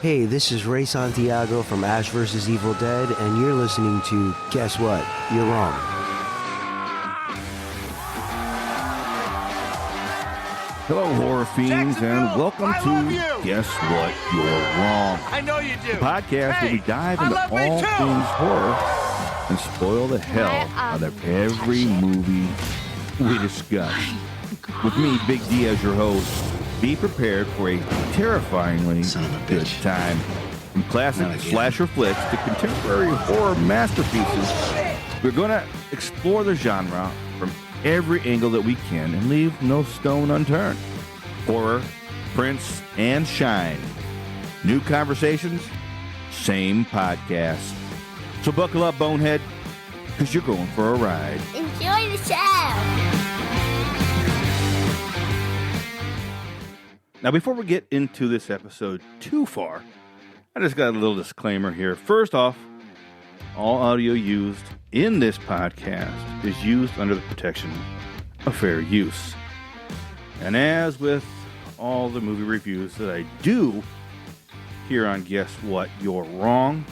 Hey, this is Ray Santiago from Ash vs. Evil Dead, and you're listening to Guess What? You're Wrong. Hello, horror fiends, and welcome to Guess What? You're Wrong. I know you do. The podcast where we dive into all things horror and spoil the hell out of every movie we discuss. With me, Big D, as your host. Be prepared for a terrifyingly good time. From classic slasher flicks to contemporary horror masterpieces, we're going to explore the genre from every angle that we can and leave no stone unturned. Horror, prints, and shine. New conversations, same podcast. So buckle up, bonehead, because you're going for a ride. Enjoy the show. Now, before we get into this episode too far, I just got a little disclaimer here. First off, all audio used in this podcast is used under the protection of fair use. And as with all the movie reviews that I do here on Guess What? You're Wrong,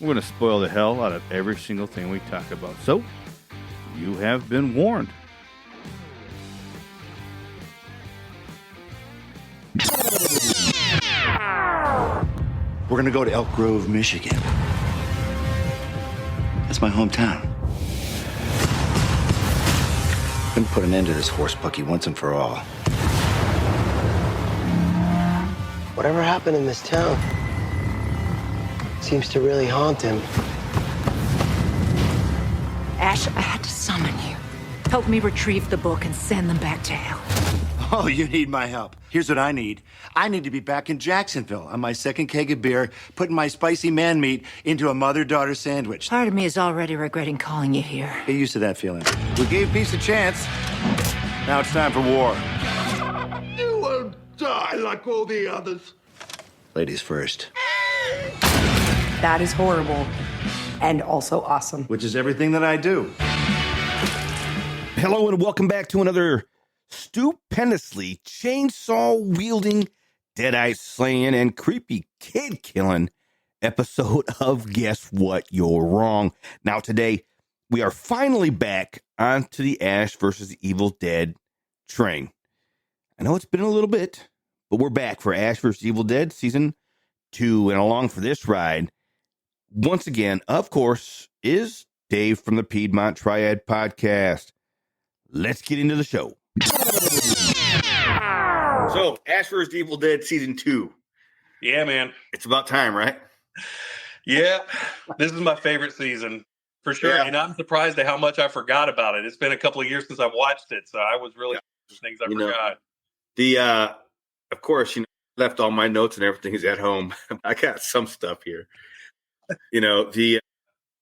we're going to spoil the hell out of every single thing we talk about. So, you have been warned. We're gonna go to Elk Grove, Michigan. That's my hometown. Gonna put an end to this horse bucky once and for all. Whatever happened in this town seems to really haunt him. Ash, I had to summon you. Help me retrieve the book and send them back to hell. Oh, you need my help. Here's what I need. I need to be back in Jacksonville on my second keg of beer, putting my spicy man meat into a mother-daughter sandwich. Part of me is already regretting calling you here. Get used to that feeling. We gave peace a chance. Now it's time for war. You will die like all the others. Ladies first. That is horrible and also awesome. Which is everything that I do. Hello and welcome back to another stupendously chainsaw-wielding, Deadite slaying, and creepy kid-killing episode of Guess What? You're Wrong. Now today, we are finally back onto the Ash vs. Evil Dead train. I know it's been a little bit, but we're back for Ash vs. Evil Dead Season 2, and along for this ride, once again, of course, is Dave from the Piedmont Triad Podcast. Let's get into the show. So, Ash vs. Evil Dead Season 2. Yeah, man. It's about time, right? Yeah, this is my favorite season, for sure. Yeah. And I'm surprised at how much I forgot about it. It's been a couple of years since I've watched it, so I was really things I forgot. Of course, left all my notes and everything is at home. I got some stuff here.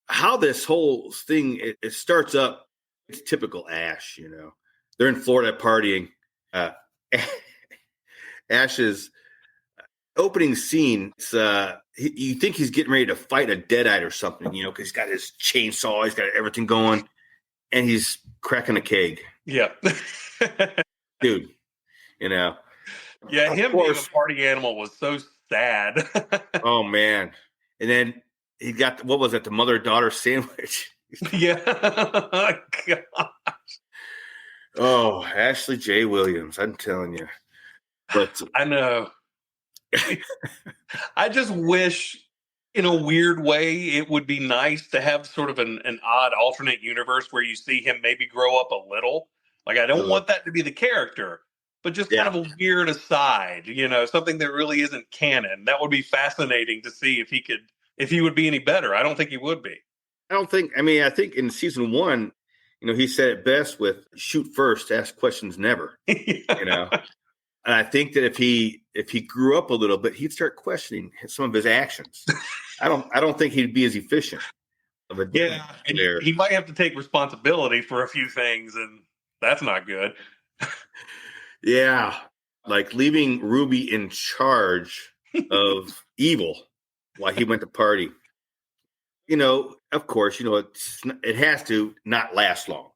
How this whole thing, it starts up, it's typical Ash, They're in Florida partying. Ash's opening scene, you think he's getting ready to fight a Deadite or something, because he's got his chainsaw, he's got everything going, and he's cracking a keg. Yeah. Dude, Yeah, him being a party animal was so sad. Oh, man. And then he got, what was it, the mother-daughter sandwich? Yeah. Gosh. Oh, Ashley J. Williams, I'm telling you. But I know. I just wish, in a weird way, it would be nice to have sort of an odd alternate universe where you see him maybe grow up a little. Like, I don't want that to be the character, but just kind of a weird aside, something that really isn't canon. That would be fascinating to see if he would be any better. I don't think he would be. I think in season 1, he said it best with shoot first, ask questions never, And I think that if he grew up a little bit, he'd start questioning some of his actions. I don't think he'd be as efficient of a and he might have to take responsibility for a few things, and that's not good. Yeah, like leaving Ruby in charge of evil while he went to party. Of course, it has to not last long,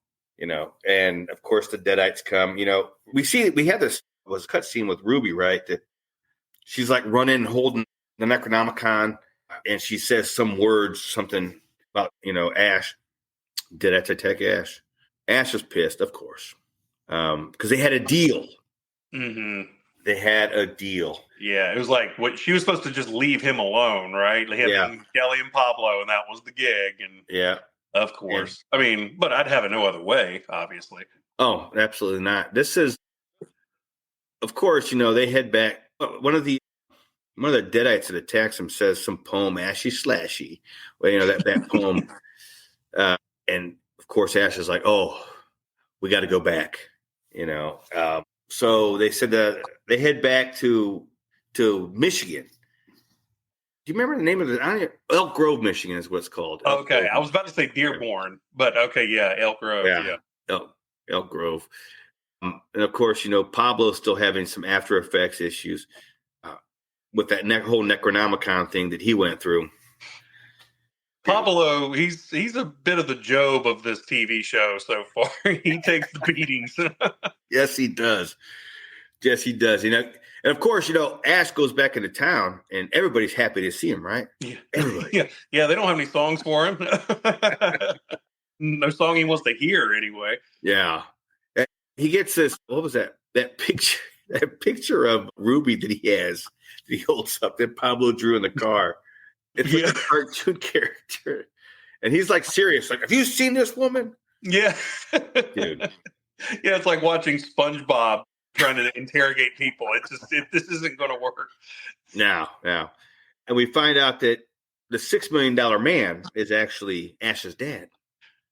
and of course the Deadites come, we have this was a cut scene with Ruby, right? That she's like running, holding the Necronomicon, and she says some words, something about, Ash. Deadites attack Ash. Ash is pissed, of course, because they had a deal. Mm-hmm. They had a deal. Yeah, it was like what she was supposed to just leave him alone, right? Him, Kelly and Pablo, and that was the gig. And yeah, of course. I mean, but I'd have it no other way, obviously. Oh, absolutely not. This is, of course, they head back. One of the Deadites that attacks him says some poem, Ashy Slashy. Well, that poem. And of course, Ash is like, "Oh, we got to go back." So they said that they head back to Michigan. Do you remember the name of the Elk Grove, Michigan is what it's called. Okay, I was about to say Dearborn, but okay, yeah, Elk Grove, yeah. Elk Grove. And of course, Pablo's still having some After Effects issues with that whole Necronomicon thing that he went through. Pablo, he's a bit of the Job of this TV show so far. He takes the beatings. Yes, he does. Yes, he does. And of course, Ash goes back into town, and everybody's happy to see him, right? Yeah, everybody. Yeah. They don't have any songs for him. No song he wants to hear, anyway. Yeah, he gets this. What was that? That picture. That picture of Ruby that he holds up that Pablo drew in the car. It's like a cartoon character. And he's like serious. Like, have you seen this woman? Yeah. Dude. Yeah, it's like watching SpongeBob trying to interrogate people. This isn't going to work. No. And we find out that the $6 million man is actually Ash's dad.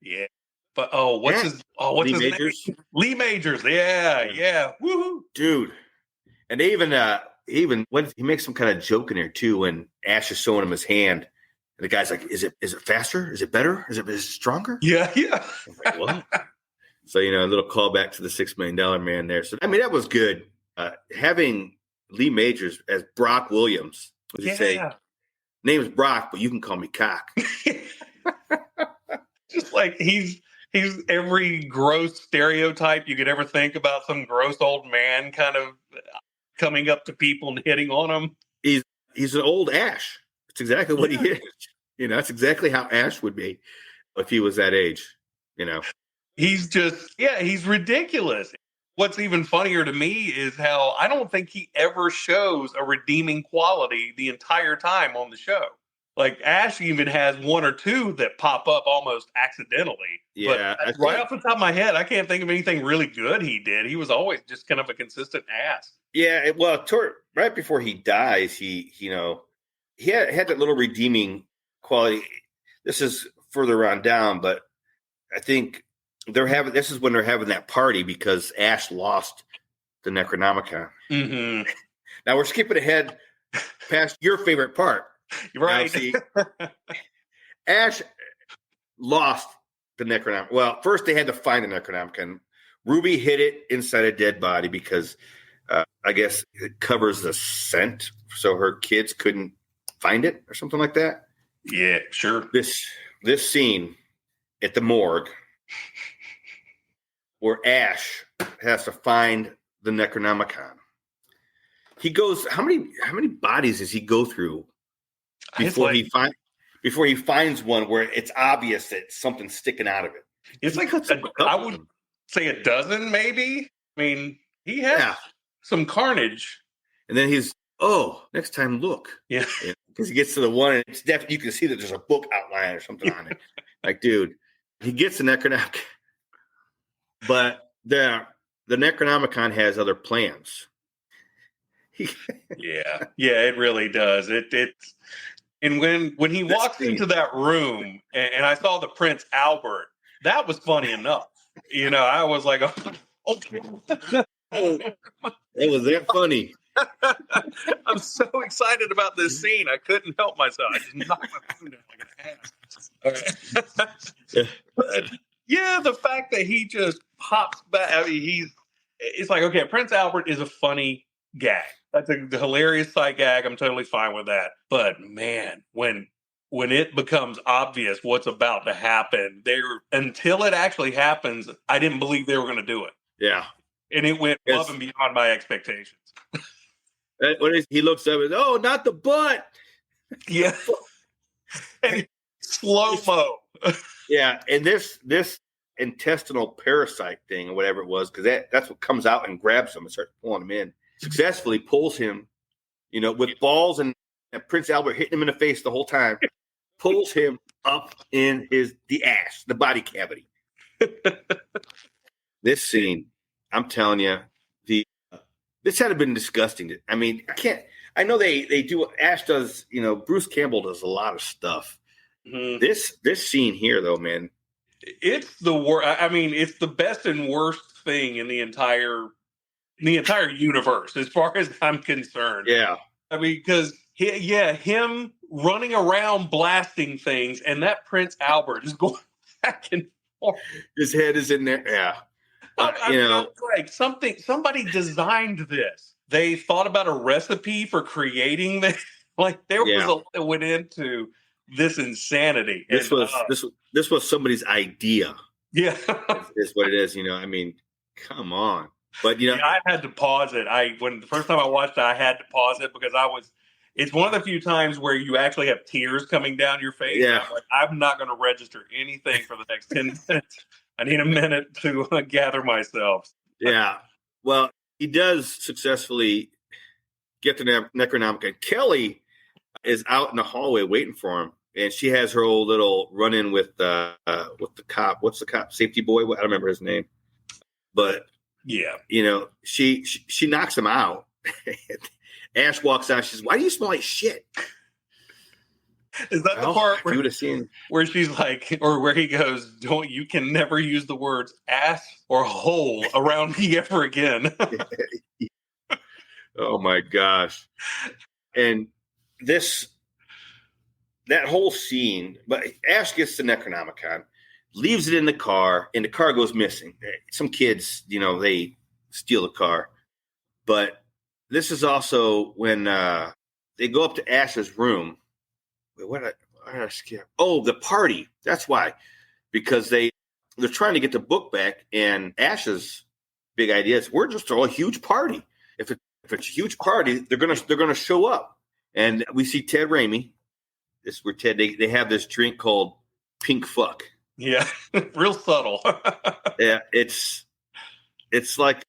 Yeah. But what's his Majors? name? Lee Majors. Yeah. Woohoo. Dude. And they even when he makes some kind of joke in there too, when Ash is showing him his hand, and the guy's like, "Is it faster? Is it better? Is it stronger?" Yeah. Like, what? So a little callback to the $6 million man there. So I mean, that was good. Having Lee Majors as Brock Williams, as you say, name's Brock, but you can call me Cock. Just like he's every gross stereotype you could ever think about some gross old man kind of coming up to people and hitting on them. He's an old Ash. That's exactly what he is. That's exactly how Ash would be if he was that age. He's he's ridiculous. What's even funnier to me is how I don't think he ever shows a redeeming quality the entire time on the show. Like Ash even has one or two that pop up almost accidentally. Yeah. But right off the top of my head, I can't think of anything really good he did. He was always just kind of a consistent ass. Yeah. Well, right before he dies, he had that little redeeming quality. This is further on down, but I think this is when they're having that party because Ash lost the Necronomicon. Mm-hmm. Now we're skipping ahead past your favorite part. Right. Now, see, Ash lost the Necronomicon. Well, first they had to find the Necronomicon. Ruby hid it inside a dead body because I guess it covers the scent, so her kids couldn't find it or something like that. Yeah, sure. This scene at the morgue where Ash has to find the Necronomicon. He goes. How many bodies does he go through before he finds one where it's obvious that something's sticking out of it? It's like I would say a dozen, maybe. I mean, he has some carnage. And then next time look. Yeah. Because he gets to the one and it's definitely, you can see that there's a book outline or something on it. Like, dude, he gets the Necronomicon. But the Necronomicon has other plans. Yeah, it really does. It's and when he walks into that room and I saw the Prince Albert, that was funny enough. I was like, okay. It was that funny. I'm so excited about this scene. I couldn't help myself. I just knocked my phone down like an ass. All right. But, yeah, the fact that he just pops back. I mean, it's like, okay, Prince Albert is a funny gag. That's a hilarious sight gag. I'm totally fine with that. But man, when it becomes obvious what's about to happen, until it actually happens, I didn't believe they were going to do it. Yeah. And it went above and beyond my expectations. When he looks up and, not the butt. Yeah. And slow-mo. Yeah, and this intestinal parasite thing or whatever it was, because that's what comes out and grabs him and starts pulling him in. Successfully pulls him, with balls and Prince Albert hitting him in the face the whole time. Pulls him up in the body cavity. This scene, I'm telling you, this had been disgusting. I mean, I know they do. Ash does. Bruce Campbell does a lot of stuff. Mm-hmm. This scene here, though, man, it's the worst. I mean, it's the best and worst thing in the entire universe, as far as I'm concerned. Yeah, I mean, because him running around blasting things, and that Prince Albert is going back and forth. His head is in there. Yeah, like somebody designed this. They thought about a recipe for creating this. Like there was a lot that went into this insanity. This was somebody's idea. Yeah, is what it is. I mean, come on. But I had to pause it. When the first time I watched it, I had to pause it because it's one of the few times where you actually have tears coming down your face. Yeah. I'm not going to register anything for the next 10 minutes. I need a minute to gather myself. Yeah. Well, he does successfully get the Necronomicon. Kelly is out in the hallway waiting for him, and she has her old little run-in with the cop. What's the cop? Safety boy? I don't remember his name. But yeah, she knocks him out. Ash walks out. She says, "Why do you smell like shit?" Is that the part where she's like, or where he goes, you can never use the words ass or hole around me ever again. Oh my gosh. And that whole scene, but Ash gets the Necronomicon, leaves it in the car, and the car goes missing. Some kids, they steal the car. But this is also when they go up to Ash's room. What did I skip? Oh, the party. That's why. Because they're trying to get the book back, and Ash's big idea is we're just throw a huge party. If it's a huge party, they're gonna show up. And we see Ted Raimi. This is where Ted they have this drink called Pink Fuck. Yeah, real subtle. Yeah, it's like,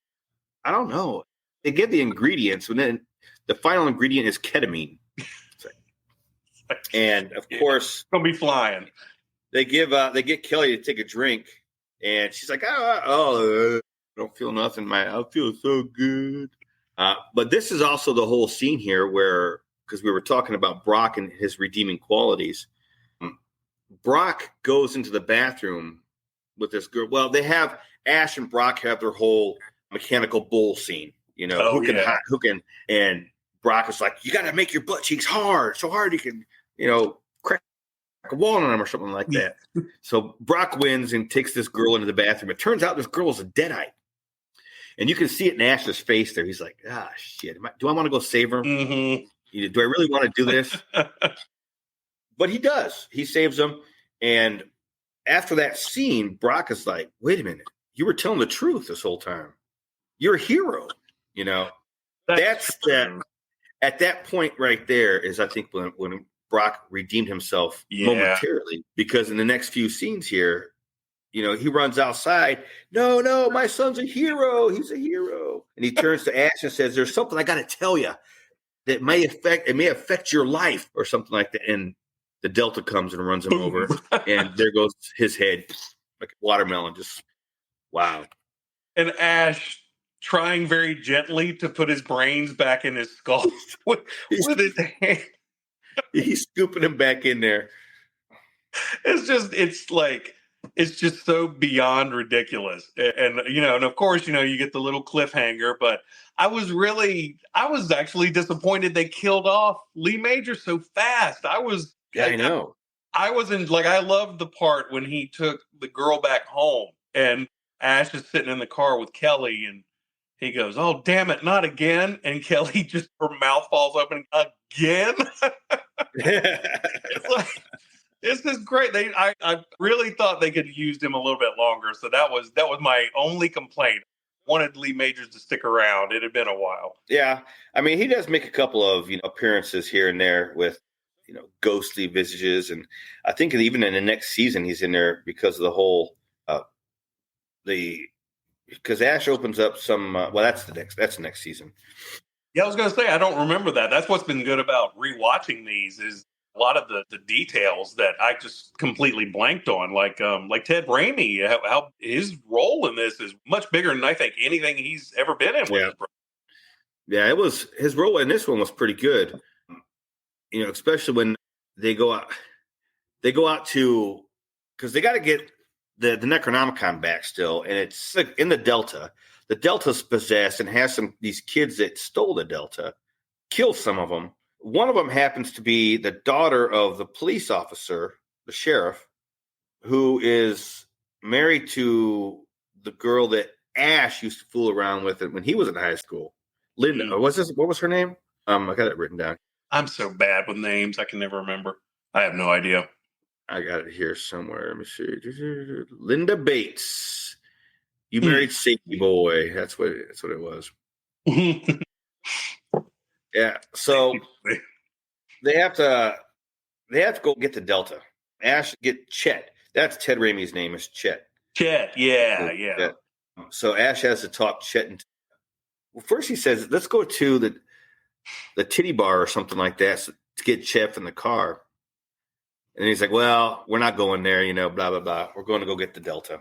I don't know. They give the ingredients, and then the final ingredient is ketamine. And of course, gonna be flying. They get Kelly to take a drink, and she's like, I don't feel nothing. I feel so good. But this is also the whole scene here where, because we were talking about Brock and his redeeming qualities. Brock goes into the bathroom with this girl. Well, they have Ash and Brock have their whole mechanical bull scene. Who can, and Brock is like, you got to make your butt cheeks hard, so hard you can, crack a wall on them or something like that. So Brock wins and takes this girl into the bathroom. It turns out this girl is a Deadite. And you can see it in Ash's face there. He's like, shit, do I want to go save her? Mm-hmm. Do I really want to do this? But he does. He saves him. And after that scene, Brock is like, wait a minute. You were telling the truth this whole time. You're a hero. That's that. At that point right there is, I think, when Brock redeemed himself momentarily. Because in the next few scenes here, he runs outside. No, my son's a hero. He's a hero. And he turns to Ash and says, there's something I got to tell you that may affect your life or something like that. And the Delta comes and runs him over. And there goes his head like a watermelon. Just, wow. And Ash trying very gently to put his brains back in his skull with his hand. He's scooping him back in there. It's just so beyond ridiculous. And of course, you get the little cliffhanger, but I was actually disappointed they killed off Lee Major so fast. I know. I loved the part when he took the girl back home and Ash is sitting in the car with Kelly and he goes, "Oh, damn it, not again." And Kelly her mouth falls open again. It's like, this is great. I really thought they could have used him a little bit longer. So that was my only complaint. Wanted Lee Majors to stick around. It had been a while. Yeah. I mean, he does make a couple of, appearances here and there with, ghostly visages. And I think even in the next season, he's in there because of the whole, because Ash opens up some, that's the next season. Yeah, I was going to say, I don't remember that. That's what's been good about rewatching these is a lot of the details that I just completely blanked on. Like Ted Raimi, how his role in this is much bigger than I think anything he's ever been in. Yeah. Yeah, his role in this one was pretty good. Especially when they go out to, because they got to get the Necronomicon back still, and it's like in the Delta. The Delta's possessed and has these kids that stole the Delta, kill some of them. One of them happens to be the daughter of the police officer, the sheriff, who is married to the girl that Ash used to fool around with when he was in high school. Linda, what was her name? I got it written down. I'm so bad with names, I can never remember. I have no idea. I got it here somewhere. Let me see. Linda Bates. You married Safety Boy. That's what it was. Yeah. So they have to go get the Delta. Ash get Chet. That's Ted Raimi's name is Chet. Chet. Yeah. So Ash has to talk Chet. Well, first he says, let's go to the titty bar or something like that to get Chet in the car. And he's like, well, we're not going there, blah, blah, blah. We're going to go get the Delta.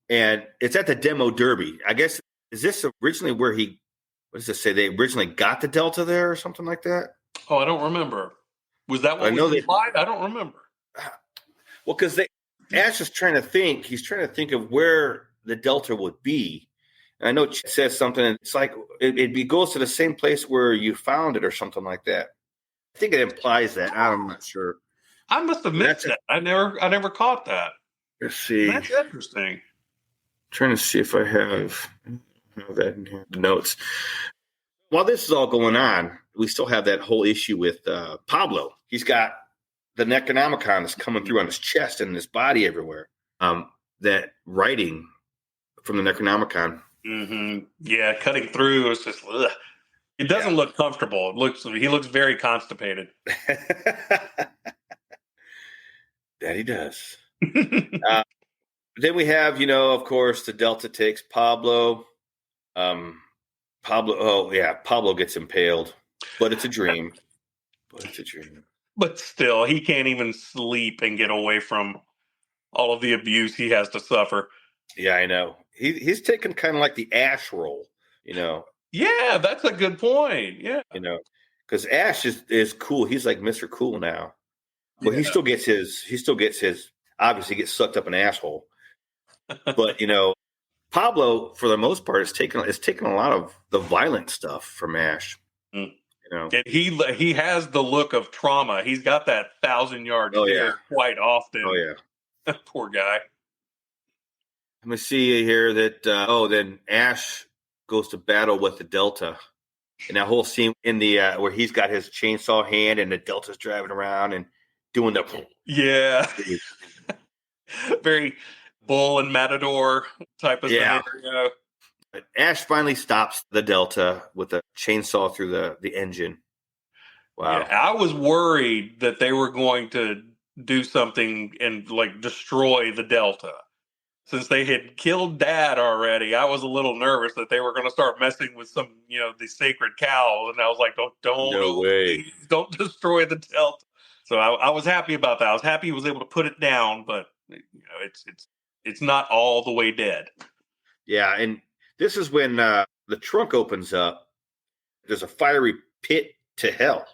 And it's at the demo derby. I guess, is this originally where what does it say? They originally got the Delta there or something like that? Oh, I don't remember. Was that what was implied? I don't remember. Well, because Ash is trying to think. He's trying to think of where the Delta would be. And I know it says something. And it's like it goes to the same place where you found it or something like that. I think it implies that. I'm not sure. I must have missed that. I never caught that. Let's see. That's interesting. Trying to see if I have that in here. The notes. While this is all going on, we still have that whole issue with Pablo. He's got the Necronomicon that's coming through on his chest and his body everywhere. That writing from the Necronomicon. Mm-hmm. Yeah, cutting through is just. Ugh. It doesn't look comfortable. He looks very constipated. That he does. Then we have, of course, the Delta takes Pablo. Pablo gets impaled, but it's a dream. But still, he can't even sleep and get away from all of the abuse he has to suffer. Yeah, I know. He's taken kind of like the Ash role, Yeah, that's a good point. Yeah. Because Ash is cool. He's like Mr. Cool now. Well, he still gets his obviously gets sucked up an asshole. But, Pablo, for the most part, is taking a lot of the violent stuff from Ash. And he has the look of trauma. He's got that 1,000-yard stare quite often. Oh, yeah. Poor guy. Let me see here that, then Ash goes to battle with the Delta. And that whole scene in the where he's got his chainsaw hand and the Delta's driving around and doing the... Yeah. Very bull and matador type of scenario. But Ash finally stops the Delta with a chainsaw through the engine. Wow. Yeah, I was worried that they were going to do something and destroy the Delta. Since they had killed Dad already, I was a little nervous that they were going to start messing with some, the sacred cows. And I was like, no way. Don't destroy the Delta. So I was happy about that. I was happy he was able to put it down, but it's not all the way dead. Yeah, and this is when the trunk opens up. There's a fiery pit to hell.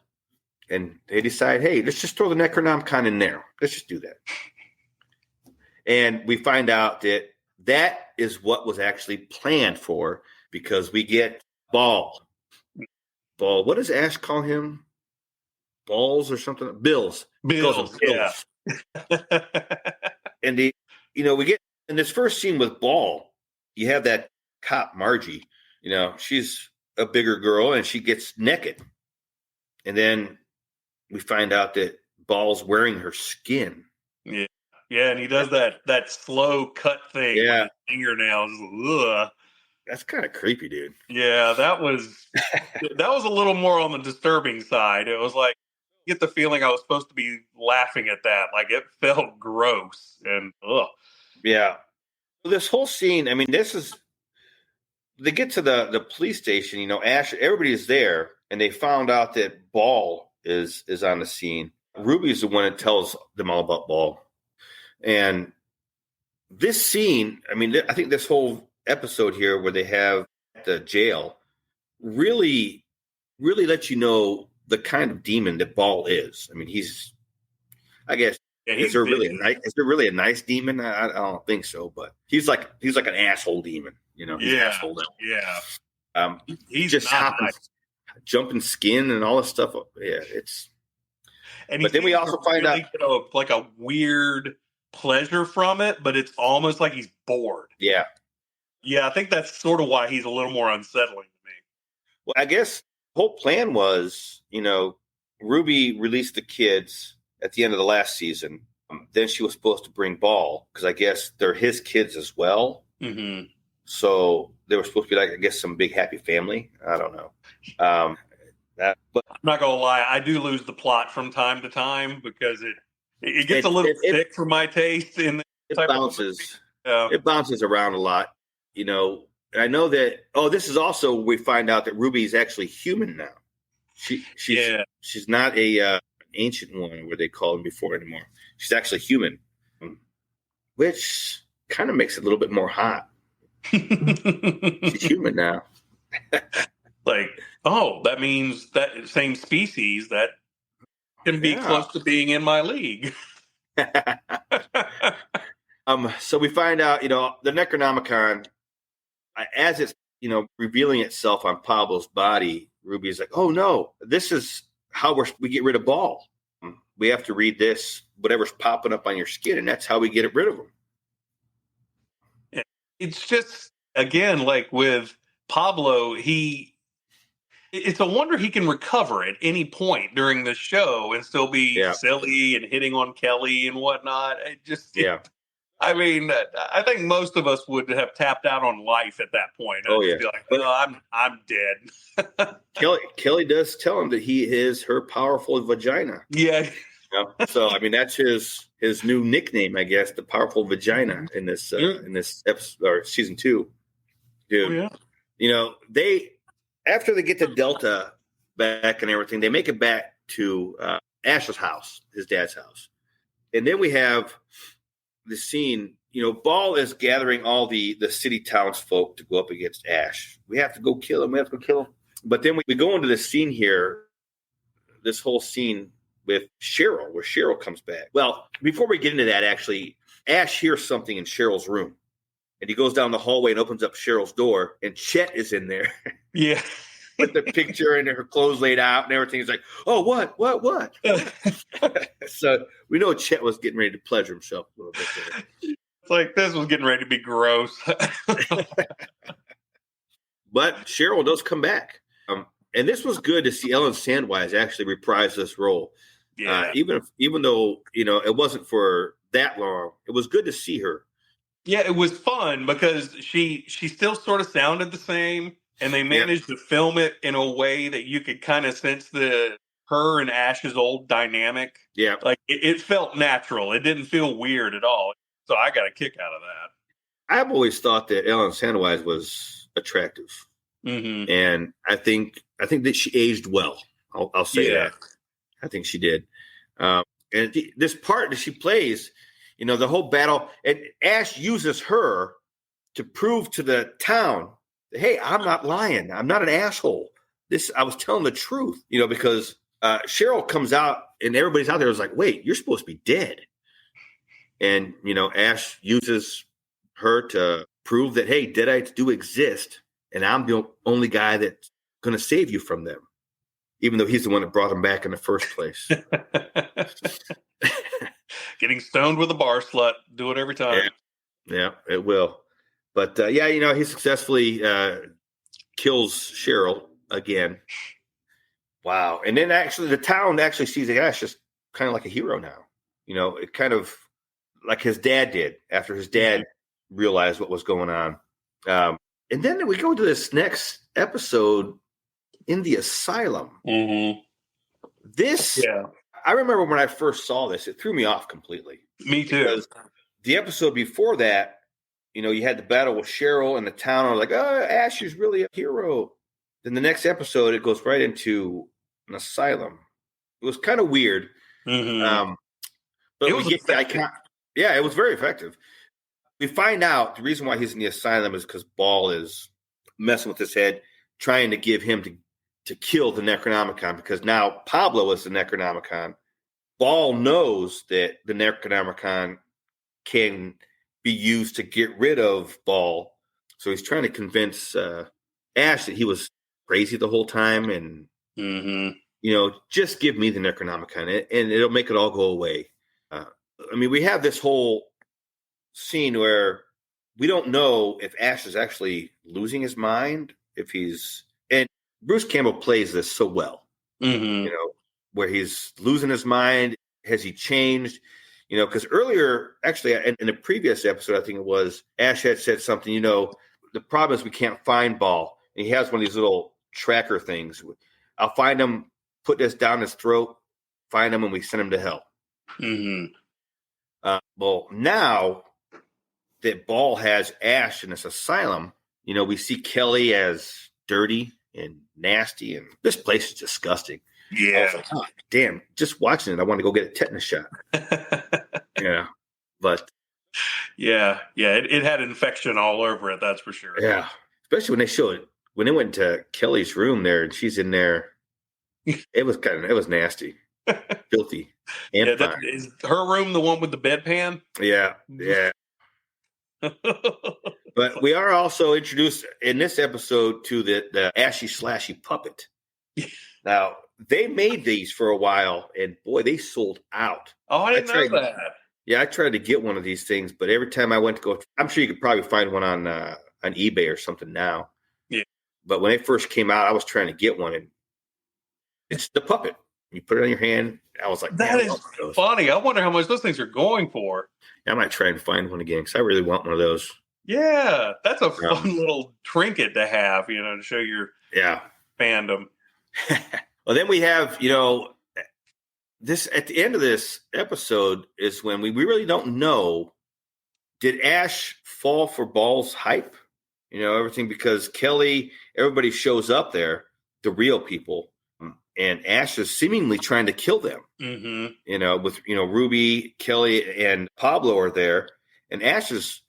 And they decide, hey, let's just throw the Necronomicon in there. Let's just do that. And we find out that is what was actually planned for, because we get Ball. What does Ash call him? Balls or something? Bills. Bills. Yeah. And we get in this first scene with Ball, you have that cop Margie. She's a bigger girl and she gets naked. And then we find out that Ball's wearing her skin. Yeah. Yeah, and he does that slow cut thing with his fingernails. Ugh. That's kind of creepy, dude. Yeah, that was a little more on the disturbing side. It was like get the feeling I was supposed to be laughing at that. Like, it felt gross and ugh. Yeah. This whole scene, I mean, they get to the police station, you know, Ash, everybody's there, and they found out that Ball is on the scene. Ruby's the one that tells them all about Ball. And this scene, I mean, I think this whole episode here where they have the jail really lets you know the kind of demon that Ball is. I mean, is there really a nice demon? I don't think so, but he's like an asshole demon, you know. He's an asshole demon. Yeah. He's just jumping skin and all this stuff. Yeah, but then we also find out like a weird pleasure from it, but it's almost like he's bored. Yeah. Yeah, I think that's sort of why he's a little more unsettling to me. Well, I guess the whole plan was, you know, Ruby released the kids at the end of the last season. Then she was supposed to bring Ball because I guess they're his kids as well. Mm-hmm. So they were supposed to be like, I guess, some big happy family. I don't know. But I'm not gonna lie, I do lose the plot from time to time because it gets a little thick for my taste. It bounces. It bounces around a lot, you know. And I know that. Oh, this is also we find out that Ruby is actually human now. She's not a ancient one where they called him before anymore. She's actually human, which kind of makes it a little bit more hot. She's human now. Like, oh, that means that same species that can be close to being in my league. So we find out, you know, the Necronomicon, as it's, you know, revealing itself on Pablo's body, Ruby's like, oh no, this is how we get rid of Ball. We have to read this, whatever's popping up on your skin, and that's how we get rid of him. It's just, again, like with Pablo, it's a wonder he can recover at any point during the show and still be silly and hitting on Kelly and whatnot. I mean, I think most of us would have tapped out on life at that point. Be like, oh, I'm dead. Kelly does tell him that he is her powerful vagina. Yeah. You know? So I mean, that's his new nickname, I guess, the powerful vagina in this episode or season 2. Dude, you know, after they get the Delta back and everything, they make it back to Ash's house, his dad's house, and then we have the scene. You know, Ball is gathering all the city townsfolk to go up against Ash. We have to go kill him. But then we go into this scene here, this whole scene with Cheryl, where Cheryl comes back. Well, before we get into that, actually, Ash hears something in Cheryl's room. And he goes down the hallway and opens up Cheryl's door, and Chet is in there. Yeah. With the picture and her clothes laid out and everything. He's like, oh, what? So we know Chet was getting ready to pleasure himself a little bit there. It's like this was getting ready to be gross. But Cheryl does come back. And this was good to see Ellen Sandwise actually reprise this role. Yeah. Even though, you know, it wasn't for that long, it was good to see her. Yeah, it was fun because she still sort of sounded the same, and they managed to film it in a way that you could kind of sense her and Ash's old dynamic. Yeah. Like it felt natural. It didn't feel weird at all. So I got a kick out of that. I've always thought that Ellen Sandwise was attractive. Mm-hmm. And I think that she aged well. I'll say that. I think she did. And this part that she plays, you know, the whole battle, and Ash uses her to prove to the town, hey, I'm not lying. I'm not an asshole. I was telling the truth, you know, because Cheryl comes out and everybody's out there is like, wait, you're supposed to be dead. And, you know, Ash uses her to prove that, hey, Deadites do exist. And I'm the only guy that's going to save you from them, even though he's the one that brought them back in the first place. Getting stoned with a bar slut. Do it every time. Yeah, it will. But, you know, he successfully kills Cheryl again. Wow. And then actually the town actually sees Ash just kind of like a hero now. You know, it kind of like his dad did after his dad realized what was going on. And then we go to this next episode in the asylum. Mm-hmm. This I remember when I first saw this, it threw me off completely. Me too. Because the episode before that, you had the battle with Cheryl and the town. I was like, oh, Ash is really a hero. Then the next episode, it goes right into an asylum. It was kind of weird. Mm-hmm. But it was it was very effective. We find out the reason why he's in the asylum is because Ball is messing with his head, trying to give him to kill the Necronomicon, because now Pablo is the Necronomicon. Ball knows that the Necronomicon can be used to get rid of Ball. So he's trying to convince Ash that he was crazy the whole time and, just give me the Necronomicon and it'll make it all go away. We have this whole scene where we don't know if Ash is actually losing his mind, and Bruce Campbell plays this so well, where he's losing his mind. Has he changed? Because earlier, actually, in a previous episode, I think it was, Ash had said something, the problem is we can't find Ball. And he has one of these little tracker things. I'll find him, put this down his throat, find him, and we send him to hell. Well, now that Ball has Ash in this asylum, we see Kelly as dirty and nasty, and this place is disgusting. Yeah. I was like, oh, damn, just watching it, I want to go get a tetanus shot. Yeah. But it had infection all over it, that's for sure. Yeah. Especially when they showed it, when they went to Kelly's room there and she's in there, it was nasty. Filthy. And is her room the one with the bedpan? Yeah. But we are also introduced in this episode to the Ashy Slashy puppet. Now, they made these for a while, and boy, they sold out. Oh, I didn't know that. Yeah, I tried to get one of these things, but every time I went to go, I'm sure you could probably find one on eBay or something now. Yeah. But when they first came out, I was trying to get one, and it's the puppet. You put it on your hand. I was like, that is funny. I wonder how much those things are going for. I might try and find one again because I really want one of those. Yeah, that's a fun little trinket to have, to show your fandom. Well, then we have, this at the end of this episode is when we really don't know, did Ash fall for Ball's hype? Everything, because Kelly, everybody shows up there, the real people, and Ash is seemingly trying to kill them. Mm-hmm. With, Ruby, Kelly, and Pablo are there, and Ash is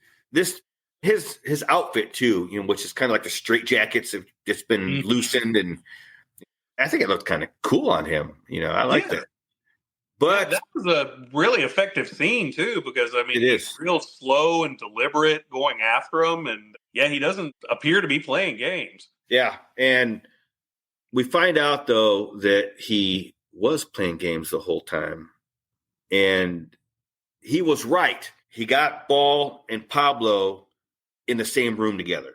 his outfit too, which is kind of like the straight jackets have just been loosened, and I think it looked kind of cool on him. I like that. But that was a really effective scene too, because it is real slow and deliberate going after him, and he doesn't appear to be playing games. Yeah, and we find out though that he was playing games the whole time, and he was right. He got Ball and Pablo in the same room together.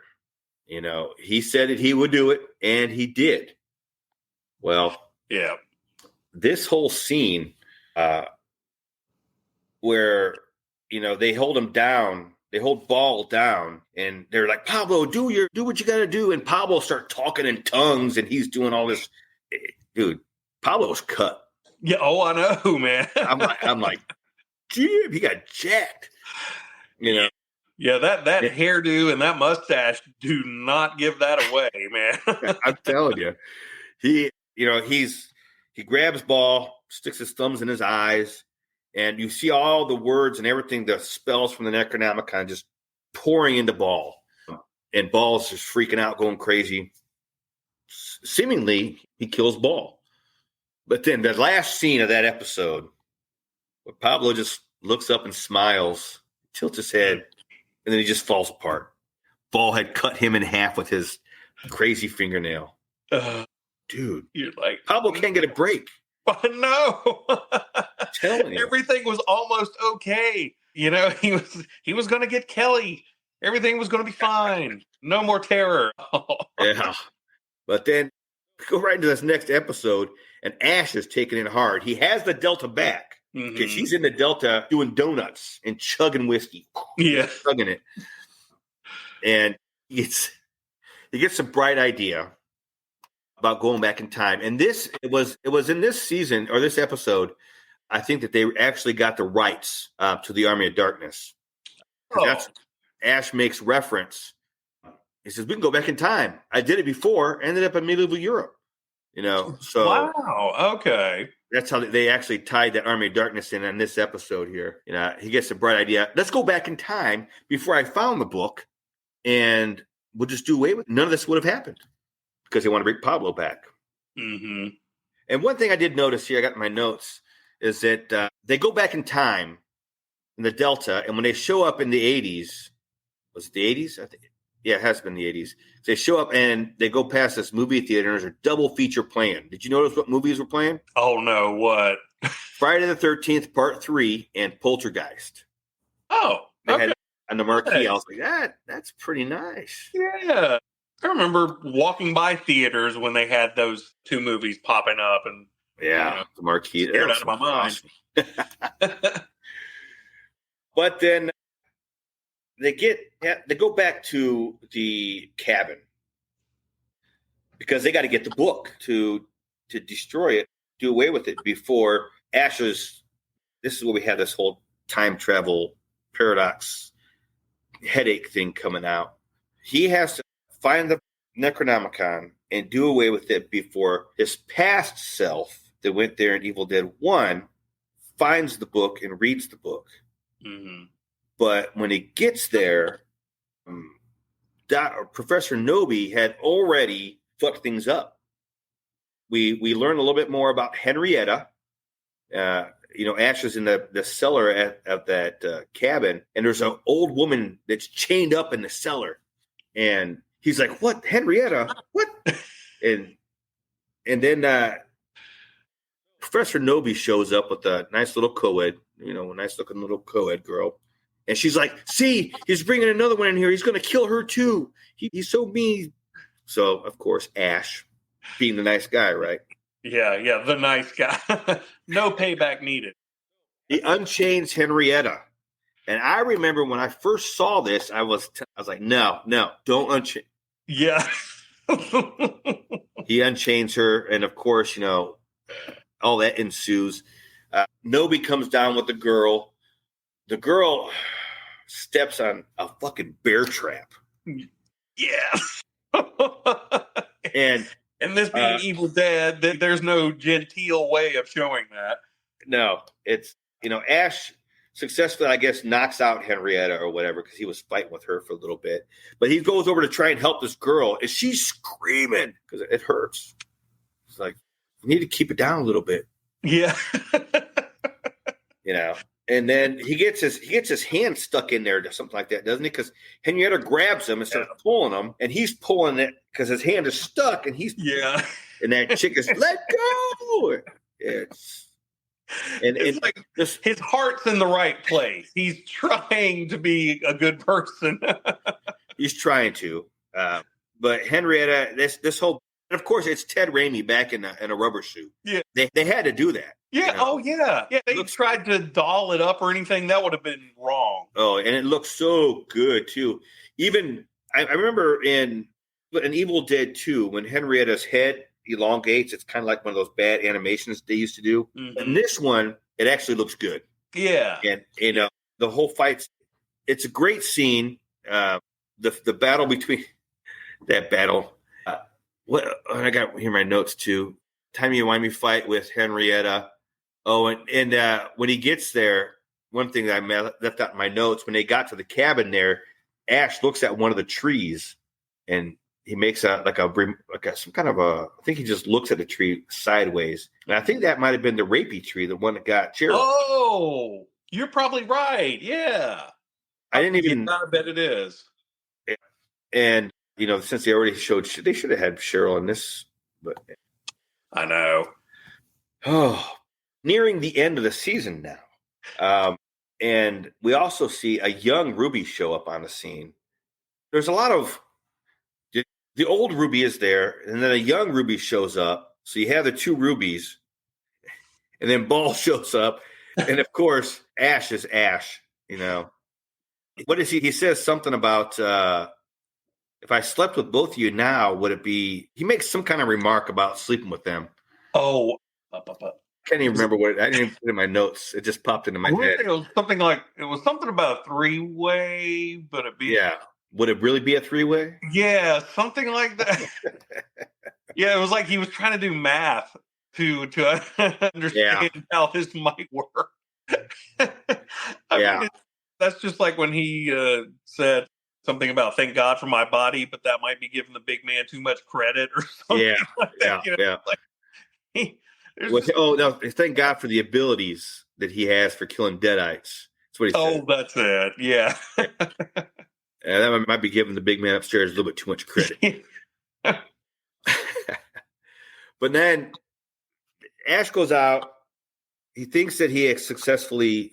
He said that he would do it, and he did. Well, yeah, this whole scene where, they hold him down, they hold Ball down, and they're like, Pablo, do what you got to do. And Pablo start talking in tongues, and he's doing all this. Dude, Pablo's cut. Yeah. Oh, I know, man. I'm like, gee, he got jacked. Yeah, that hairdo and that mustache do not give that away, man. I'm telling you, he grabs Ball, sticks his thumbs in his eyes, and you see all the words and everything, the spells from the Necronomicon just pouring into Ball, and Ball's just freaking out, going crazy. Seemingly, he kills Ball, but then the last scene of that episode, where Pablo just looks up and smiles, tilts his head, and then he just falls apart. Ball had cut him in half with his crazy fingernail. Dude, you're like, Pablo can't get a break. No, telling you, everything was almost okay. He was going to get Kelly. Everything was going to be fine. No more terror. Yeah, but then go right into this next episode, and Ash is taking it hard. He has the Delta back because she's in the Delta doing donuts and chugging whiskey. Yeah, chugging it, and he gets a bright idea. about going back in time. And it was in this season or this episode, I think that they actually got the rights to the Army of Darkness. That's Ash makes reference. He says, we can go back in time. I did it before, ended up in medieval Europe. So wow, okay. That's how they actually tied that Army of Darkness in this episode here. He gets a bright idea. Let's go back in time before I found the book, and we'll just do away with it. None of this would have happened because they want to bring Pablo back. Mm-hmm. And one thing I did notice here, I got in my notes, is that they go back in time in the Delta, and when they show up in the 80s, was it the 80s? I think. Yeah, it has been the 80s. So they show up and they go past this movie theater and there's a double feature playing. Did you notice what movies were playing? Oh, no. What? Friday the 13th, Part 3, and Poltergeist. Oh, they okay. had on the marquee. I was like, that's pretty nice. Yeah. I remember walking by theaters when they had those two movies popping up. And the marquee. Scared out of my mind. Awesome. But then they go back to the cabin because they got to get the book to destroy it, do away with it before Ash's. This is where we have this whole time travel paradox headache thing coming out. He has to find the Necronomicon and do away with it before his past self that went there in Evil Dead 1 finds the book and reads the book. Mm-hmm. But when he gets there, Professor Nobi had already fucked things up. We learn a little bit more about Henrietta. Ash is in the cellar at that cabin, and there's an old woman that's chained up in the cellar. And he's like, "What, Henrietta? What?" and then Professor Nobi shows up with a nice little co-ed, a nice looking little co-ed girl. And she's like, see, he's bringing another one in here. He's going to kill her too. He's so mean. So, of course, Ash, being the nice guy, right? Yeah, the nice guy. No payback needed. He unchains Henrietta. And I remember when I first saw this, I was like, no, don't unchain. Yeah. He unchains her. And, of course, all that ensues. Nobi comes down with the girl. The girl steps on a fucking bear trap. Yeah. and this being Evil Dead, there's no genteel way of showing that. No, it's, Ash successfully, I guess, knocks out Henrietta or whatever because he was fighting with her for a little bit. But he goes over to try and help this girl, and she's screaming because it hurts. It's like, you need to keep it down a little bit. Yeah. And then he gets his hand stuck in there or something like that, doesn't he? Because Henrietta grabs him and starts pulling him, and he's pulling it because his hand is stuck, and and that chick is let go. It's like his heart's in the right place. He's trying to be a good person. He's trying to, but Henrietta, this whole, and of course, it's Ted Raimi back in a rubber suit. Yeah, they had to do that. Yeah. Oh, yeah. Yeah. They tried to doll it up or anything. That would have been wrong. Oh, and it looks so good too. Even I remember in Evil Dead 2 when Henrietta's head elongates. It's kind of like one of those bad animations they used to do. Mm-hmm. And this one, it actually looks good. Yeah. And the whole fight. It's a great scene. The battle between that battle. I got here my notes too. Timey-wimey fight with Henrietta. Oh, and when he gets there, one thing that I left out in my notes, when they got to the cabin there, Ash looks at one of the trees, and he makes some kind of I think he just looks at the tree sideways. And I think that might have been the rapey tree, the one that got Cheryl. Oh, you're probably right. Yeah. I bet it is. And, since they already showed, they should have had Cheryl in this. But I know. Oh, nearing the end of the season now. And we also see a young Ruby show up on the scene. There's a lot of the old Ruby is there, and then a young Ruby shows up. So you have the two Rubies, and then Ball shows up, and of course Ash is Ash. What is he? He says something about if I slept with both of you now, would it be? He makes some kind of remark about sleeping with them. Oh, Can't even remember what I didn't even put it in my notes. It just popped into my head. It was something about a three-way, but it'd be Would it really be a three-way? Yeah, something like that. Yeah, it was like he was trying to do math to understand how this might work. I mean, that's just like when he said something about "thank God for my body," but that might be giving the big man too much credit or something. Like that, thank God for the abilities that he has for killing Deadites. That's what he said. Oh, that's it. Yeah. And that might be giving the big man upstairs a little bit too much credit. But then Ash goes out. He thinks that he has successfully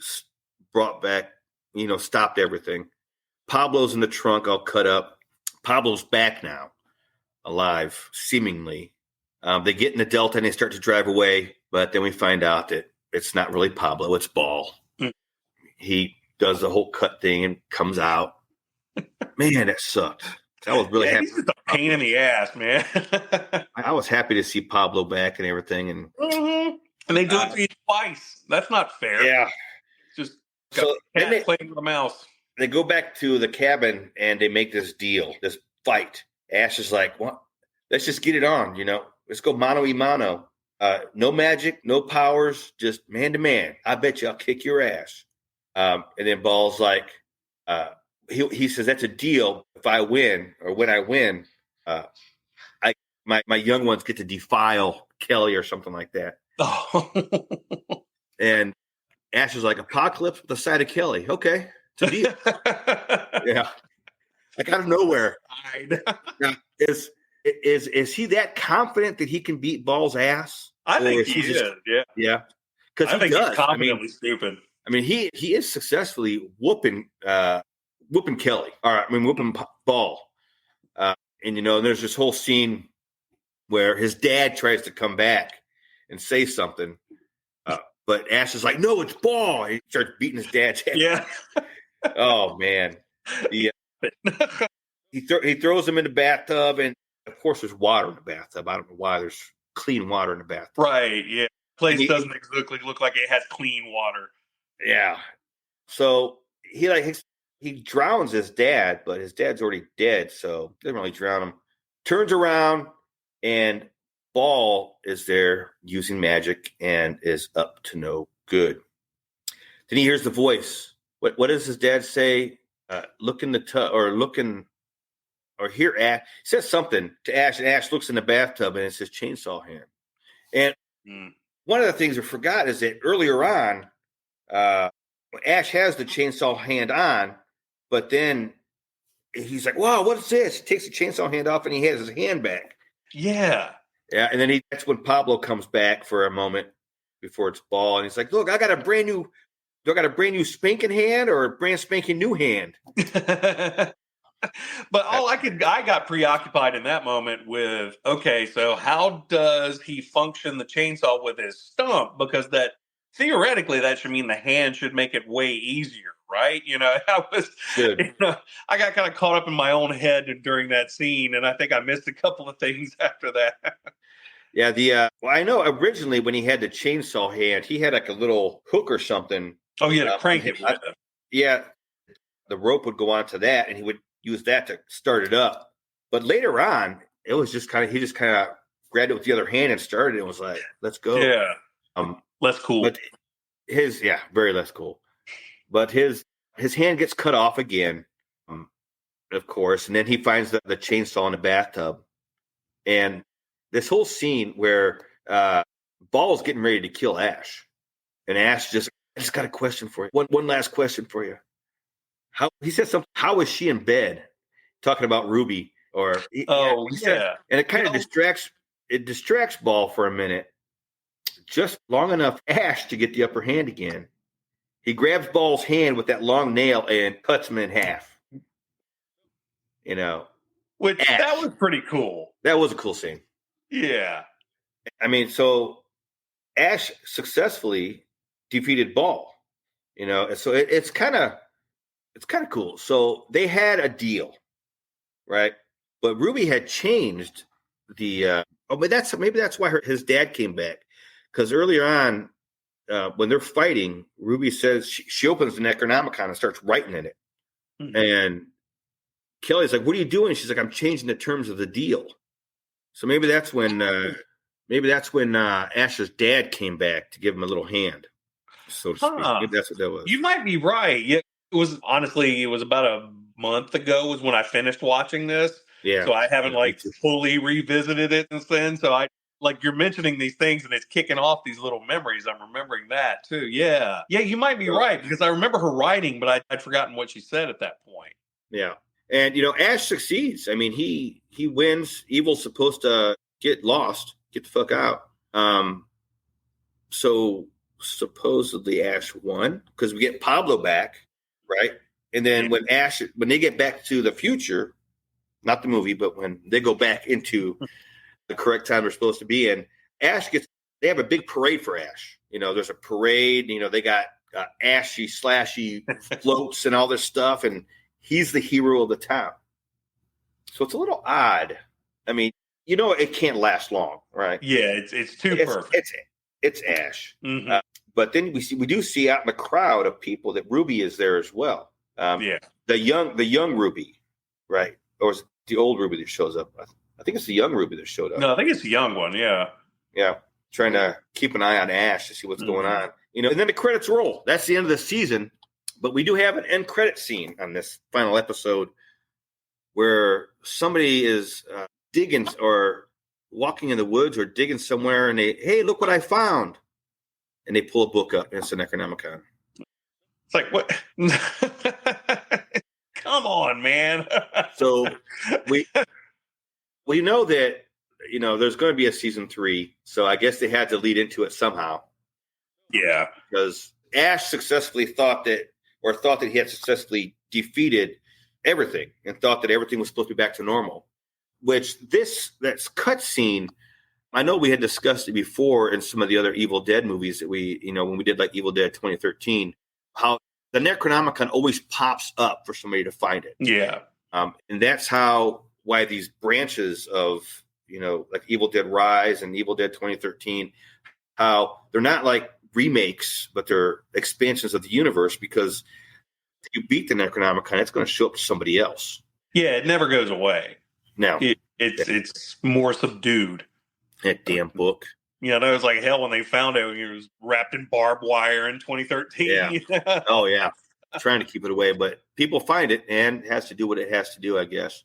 brought back, stopped everything. Pablo's in the trunk, all cut up. Pablo's back now, alive, seemingly. They get in the Delta and they start to drive away, but then we find out that it's not really Pablo, it's Ball. He does the whole cut thing and comes out. Man, that sucked. I was really happy. He's just a pain in the ass, man. I was happy to see Pablo back and everything. And they do it to you twice. That's not fair. Yeah. Just playing with a mouse. They go back to the cabin and they make this deal, this fight. Ash is like, "What? Let's just get it on, Let's go mano a mano. No magic, no powers, just man to man. I bet you I'll kick your ass." And then Ball's like, he says, "That's a deal. If I win, or when I win, my young ones get to defile Kelly," or something like that. Oh. And Ash is like, "Apocalypse with the side of Kelly." Okay, it's a deal. Yeah, like out of nowhere. Now, is he that confident that he can beat Ball's ass? I think he is. Yeah, because I think he's confidently stupid. I mean, he is successfully whooping Kelly. All right, whooping Ball. And there's this whole scene where his dad tries to come back and say something, but Ash is like, "No, it's Ball." He starts beating his dad's head. Yeah. Oh man. Yeah. He throws him in the bathtub, and of course there's water in the bathtub. I don't know why there's clean water in the bathtub. Right. Yeah. Place doesn't exactly look like it has clean water. Yeah. So he drowns his dad, but his dad's already dead, so doesn't really drown him. Turns around, and Ball is there using magic and is up to no good. Then he hears the voice. What does his dad say? Look in the tub, or hear Ash. He says something to Ash, and Ash looks in the bathtub, and it's his chainsaw hand. And one of the things we forgot is that earlier on, Ash has the chainsaw hand on, but then he's like, "Wow, what's this?" He takes the chainsaw hand off and he has his hand back. Yeah. Yeah. And then that's when Pablo comes back for a moment before it's Ball. And he's like, "Look, do I got a brand new spanking hand or a brand spanking new hand?" But I got preoccupied in that moment with, okay, so how does he function the chainsaw with his stump? Because theoretically that should mean the hand should make it way easier, right? I got kind of caught up in my own head during that scene, and I think I missed a couple of things after that. Yeah, I know originally when he had the chainsaw hand, he had like a little hook or something. Oh, yeah, to crank it with. Yeah, the rope would go onto that, and he would use that to start it up. But later on, it was just he just kind of grabbed it with the other hand and started it and was like, "Let's go." Yeah. Less cool. But very less cool. But his hand gets cut off again, of course, and then he finds the chainsaw in the bathtub. And this whole scene where Ball's getting ready to kill Ash, and Ash I just got a question for you. One last question for you. He said something. How is she in bed? Talking about Ruby, he said, and it kind of distracts Ball for a minute, just long enough Ash to get the upper hand again. He grabs Ball's hand with that long nail and cuts him in half. Which Ash, that was pretty cool. That was a cool scene. Yeah. I mean, so Ash successfully defeated Ball. So it's kind of cool. So they had a deal, right? But Ruby had changed the. But maybe that's why his dad came back, because earlier on, when they're fighting, Ruby says she opens the Necronomicon and starts writing in it, and Kelly's like, "What are you doing?" She's like, "I'm changing the terms of the deal." So maybe that's when Ash's dad came back to give him a little hand, so to speak. Maybe that's what that was. You might be right. Yeah, it was about a month ago was when I finished watching this. Yeah. So I haven't fully revisited it since then. So I you're mentioning these things and it's kicking off these little memories. I'm remembering that too. Yeah. Yeah, you might be right because I remember her writing, but I'd forgotten what she said at that point. Yeah. And, Ash succeeds. I mean, he wins. Evil's supposed to get lost, get the fuck out. So supposedly Ash won because we get Pablo back, right? And then when they get back to the future, not the movie, but when they go back into the correct time they're supposed to be in, they have a big parade for Ash. There's a parade, they got ashy, slashy floats and all this stuff. And he's the hero of the town. So it's a little odd. I mean, it can't last long, right? Yeah, it's too perfect. It's Ash. Mm-hmm. But then we do see out in the crowd of people that Ruby is there as well. The young Ruby, right? Or is it the old Ruby that shows up? I think it's the young Ruby that showed up. No, I think it's the young one. Yeah. Yeah. Trying to keep an eye on Ash to see what's going on. And then the credits roll. That's the end of the season. But we do have an end credit scene on this final episode where somebody is digging or walking in the woods or digging somewhere, and hey, look what I found. And they pull a book up, and it's the Necronomicon. It's like, what? Come on, man. So we know that, there's going to be a season 3. So I guess they had to lead into it somehow. Yeah. Because Ash successfully thought that he had successfully defeated everything and thought that everything was supposed to be back to normal, which that's cutscene. I know we had discussed it before in some of the other Evil Dead movies that we, when we did like Evil Dead 2013, how the Necronomicon always pops up for somebody to find it. Yeah. And that's why these branches of, like Evil Dead Rise and Evil Dead 2013, how they're not like remakes, but they're expansions of the universe, because if you beat the Necronomicon, it's going to show up to somebody else. Yeah, it never goes away. No. It's more subdued. That damn book. Yeah, that was like hell when they found it. It was wrapped in barbed wire in 2013. Yeah. Oh, yeah. Trying to keep it away, but people find it and it has to do what it has to do, I guess.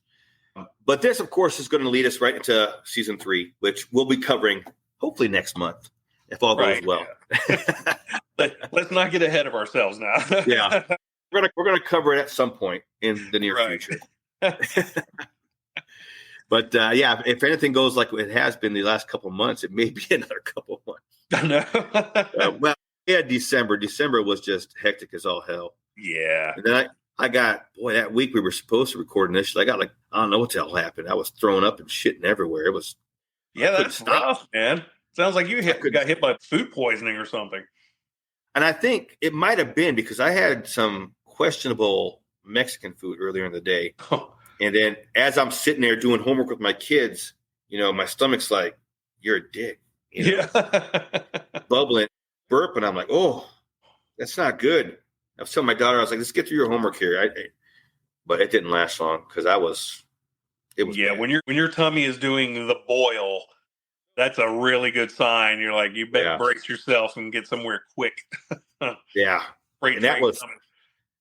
But this, of course, is going to lead us right into season 3, which we'll be covering hopefully next month, if all goes well. Yeah. Let's not get ahead of ourselves now. Yeah. We're gonna cover it at some point in the near future. But if anything goes like it has been the last couple of months, it may be another couple of months. I know. December. December was just hectic as all hell. Yeah. And then I got, that week we were supposed to record initially, I got I don't know what the hell happened. I was throwing up and shitting everywhere. It was. Yeah, that's rough, man. Sounds like you got hit by food poisoning or something. And I think it might have been because I had some questionable Mexican food earlier in the day. And then as I'm sitting there doing homework with my kids, my stomach's like, you're a dick. Bubbling, burping. I'm like, oh, that's not good. I was telling my daughter, I was like, let's get through your homework here. But it didn't last long because it was bad. when your tummy is doing the boil, that's a really good sign. You're like, you better brace yourself and get somewhere quick. Yeah. And that was,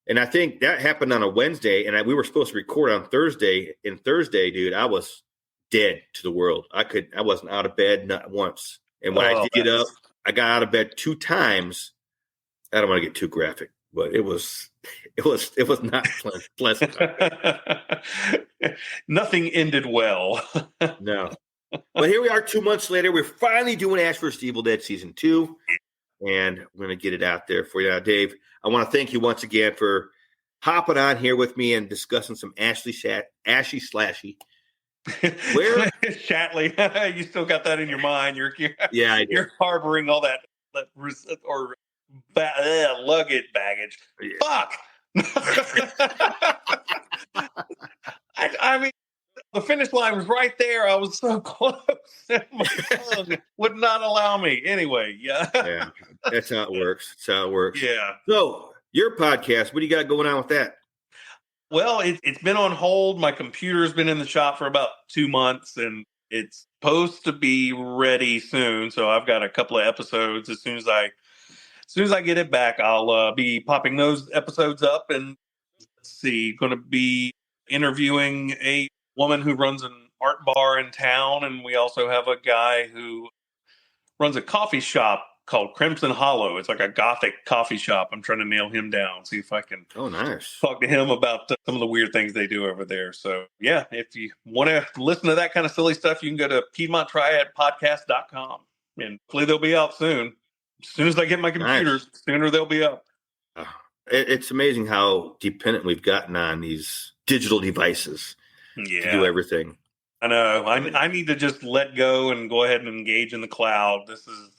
and I think that happened on a Wednesday, and we were supposed to record on Thursday. And Thursday, dude, I was dead to the world. I wasn't out of bed not once. And when I did get up, I got out of bed 2 times. I don't want to get too graphic, but it was not pleasant. Nothing ended well. No. But here we are 2 months later. We're finally doing Ash vs. Evil Dead Season 2. And we're going to get it out there for you. Now, Dave, I want to thank you once again for hopping on here with me and discussing some ashy slashy. Where Shatley, you still got that in your mind. You're harboring all that luggage baggage. Yeah. Fuck. I mean, The finish line was right there. I was so close. My tongue would not allow me. Anyway, yeah. Yeah, that's how it works. That's how it works. Yeah. So, your podcast, what do you got going on with that? Well, it's been on hold. My computer's been in the shop for about 2 months, and it's supposed to be ready soon. So I've got a couple of episodes. As soon as I get it back, I'll be popping those episodes up. And let's see, going to be interviewing a woman who runs an art bar in town, and we also have a guy who runs a coffee shop called Crimson Hollow. It's like a gothic coffee shop. I'm trying to nail him down, see if I can talk to him about some of the weird things they do over there. So, yeah, if you want to listen to that kind of silly stuff, you can go to Piedmont Triad Podcast.com, and hopefully they'll be out soon. As soon as I get my computer, sooner they'll be up. It's amazing how dependent we've gotten on these digital devices to do everything. I know. I need to just let go and go ahead and engage in the cloud. This is,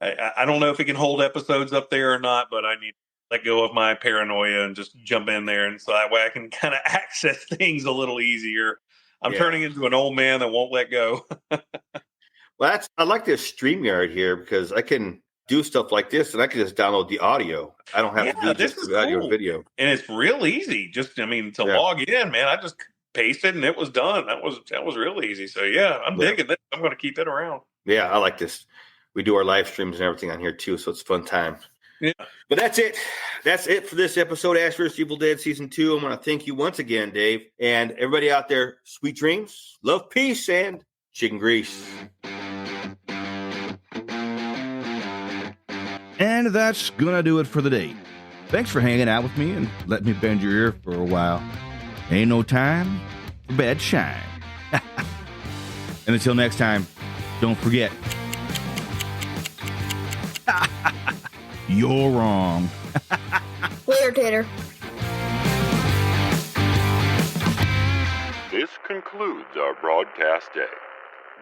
I don't know if it can hold episodes up there or not, but I need to let go of my paranoia and just jump in there. And so that way I can kind of access things a little easier. I'm turning into an old man that won't let go. Well, I like this StreamYard here because I can do stuff like this and I can just download the audio. I don't have to do just the audio and video. And it's real easy. To log in, man. I just paste it and it was done. That was real easy. So I'm digging this. I'm going to keep it around. Yeah, I like this. We do our live streams and everything on here too, so it's a fun time. Yeah. But that's it. That's it for this episode, Ash vs. Evil Dead Season 2. I want to thank you once again, Dave. And everybody out there, sweet dreams, love, peace, and chicken grease. And that's going to do it for the day. Thanks for hanging out with me and letting me bend your ear for a while. Ain't no time for bad shine. And until next time, don't forget, you're wrong. Later, Tater. This concludes our broadcast day.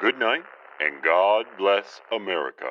Good night, and God bless America.